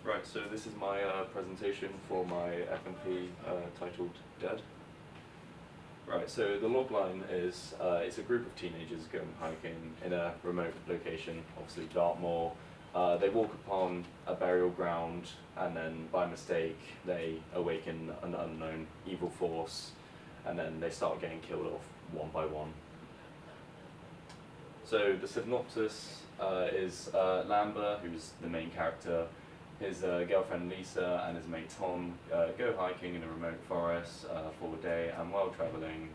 Right, so this is my presentation for my FMP titled Dead. Right, so the logline is, it's a group of teenagers going hiking in a remote location, obviously Dartmoor. They walk upon a burial ground and then by mistake they awaken an unknown evil force and then they start getting killed off one by one. So the synopsis is Lambert, who's the main character, his girlfriend Lisa and his mate Tom go hiking in a remote forest for a day, and while travelling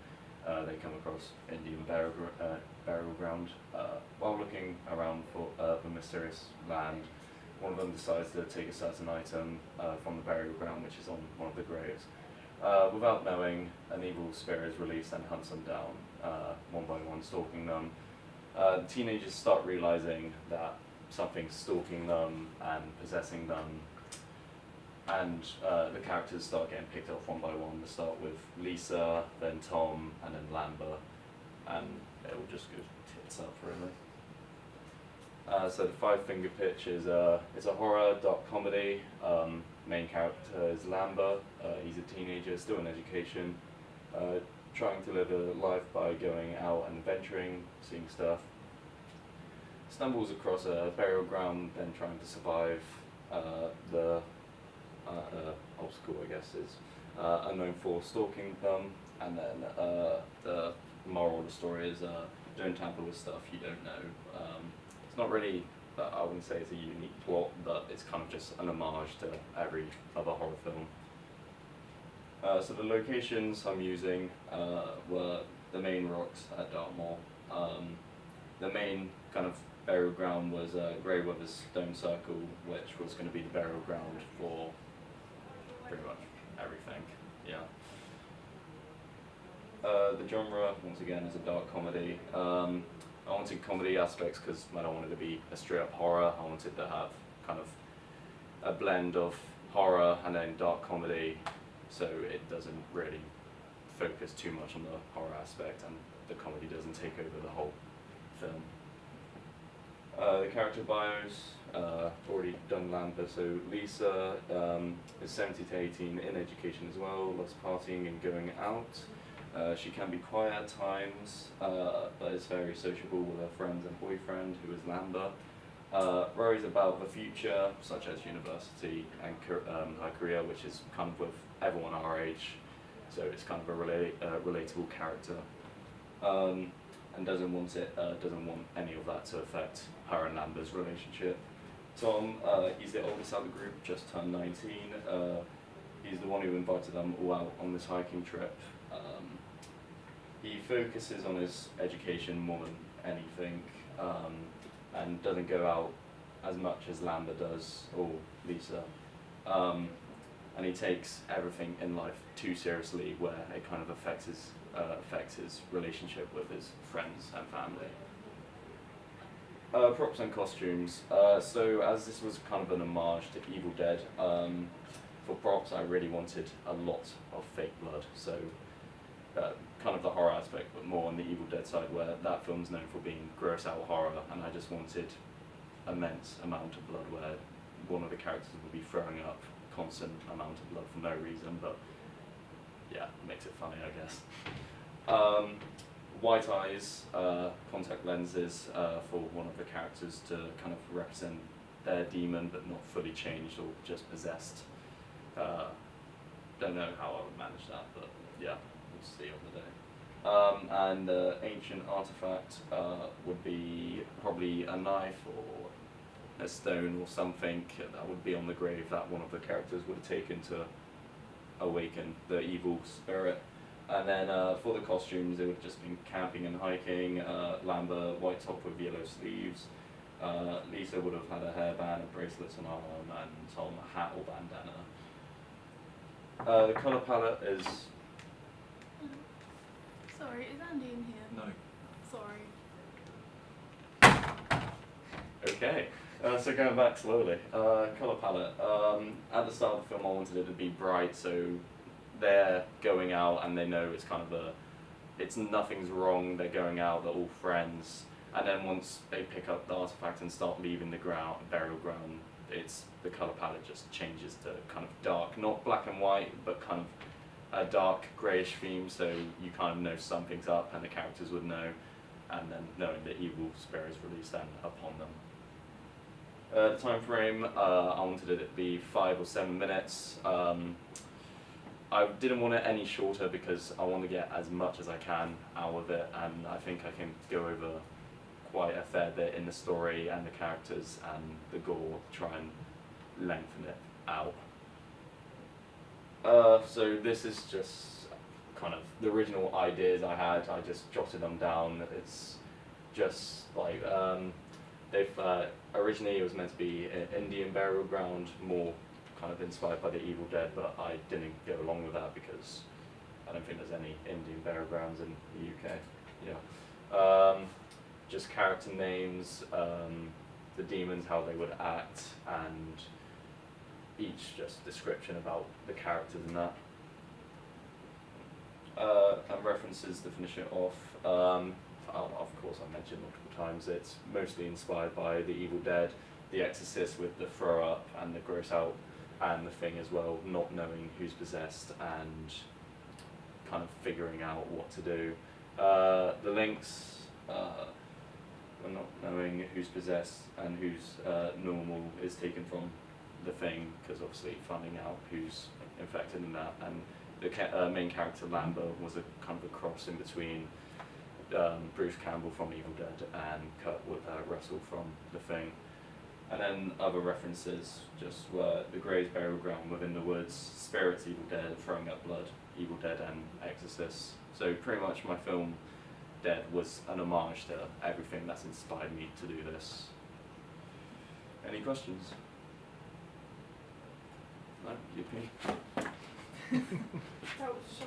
they come across Indian burial ground. While looking around for the mysterious land, one of them decides to take a certain item from the burial ground, which is on one of the graves. Without knowing, an evil spirit is released and hunts them down, one by one, stalking them. The teenagers start realizing that something's stalking them and possessing them, and the characters start getting picked off one by one. They start with Lisa, then Tom, and then Lambert, and it will just go tits up really. So the Five Finger Pitch is it's a horror dark comedy. Main character is Lambert. He's a teenager, still in education, trying to live a life by going out and venturing, seeing stuff. Stumbles across a burial ground, then trying to survive the obstacle, I guess, is unknown force stalking them. And then the moral of the story is don't tamper with stuff you don't know. It's not really, I wouldn't say it's a unique plot, but it's kind of just an homage to every other horror film. So the locations I'm using were the main rocks at Dartmoor. The main kind of burial ground was Greyweather's Stone Circle, which was going to be the burial ground for pretty much everything. Yeah. The genre, once again, is a dark comedy. I wanted comedy aspects because I don't want it to be a straight up horror. I wanted to have kind of a blend of horror and then dark comedy, so it doesn't really focus too much on the horror aspect and the comedy doesn't take over the whole film. The character bios, already done Lambert, so Lisa is 17 to 18, in education as well, loves partying and going out. She can be quiet at times, but is very sociable with her friends and boyfriend, who is Lambert. Worries about the future, such as university and her career, which is kind of with everyone our age, so it's kind of a relatable character. And doesn't want any of that to affect her and Lambert's relationship. Tom, he's the oldest out of the group, just turned 19. He's the one who invited them all out on this hiking trip. He focuses on his education more than anything, and doesn't go out as much as Lambert does, or Lisa. And he takes everything in life too seriously, where it kind of affects his relationship with his friends and family. Props and costumes. So as this was kind of an homage to Evil Dead, for props I really wanted a lot of fake blood. So kind of the horror aspect, but more on the Evil Dead side, where that film's known for being gross out horror, and I just wanted immense amount of blood where one of the characters would be throwing up constant amount of blood for no reason, but yeah, makes it funny, I guess. White eyes, contact lenses for one of the characters to kind of represent their demon, but not fully changed or just possessed. Don't know how I would manage that, but yeah, we'll see on the day. And the ancient artifact would be probably a knife or a stone or something that would be on the grave that one of the characters would have taken to awaken the evil spirit. And then for the costumes, it would have just been camping and hiking. Lambert, white top with yellow sleeves. Lisa would have had a hairband, a bracelet on her arm, and Tom a hat or bandana. The colour palette is... Sorry, is Andy in here? No. Sorry. Okay, so going back slowly. Colour palette. At the start of the film I wanted it to be bright, so they're going out and they know it's kind of it's nothing's wrong, they're going out, they're all friends, and then once they pick up the artifact and start leaving the burial ground, it's the colour palette just changes to kind of dark, not black and white, but kind of a dark greyish theme, so you kind of know something's up and the characters would know, and then knowing that evil spirit is released then upon them. The time frame, I wanted it to be 5 or 7 minutes. I didn't want it any shorter because I want to get as much as I can out of it, and I think I can go over quite a fair bit in the story and the characters and the gore to try and lengthen it out. So this is just kind of the original ideas I had. I just jotted them down. It's just like originally it was meant to be an Indian burial ground, more kind of inspired by the Evil Dead, but I didn't go along with that because I don't think there's any Indian burial grounds in the UK. Yeah. Just character names, the demons, how they would act, and each just description about the characters and that. And references to finish it off. Of course, I mentioned multiple times, it's mostly inspired by The Evil Dead, The Exorcist with the throw up and the gross out, and The Thing as well, not knowing who's possessed and kind of figuring out what to do. The links, not knowing who's possessed and who's normal is taken from The Thing, because obviously finding out who's infected in that, and the main character Lambert was a kind of a cross in between Bruce Campbell from Evil Dead and Kurt Russell from The Thing. And then other references just were the Grey's burial ground within the woods, spirits, Evil Dead, throwing up blood, Evil Dead, and Exorcist. So pretty much my film Dead was an homage to everything that's inspired me to do this. Any questions? No? You, That was so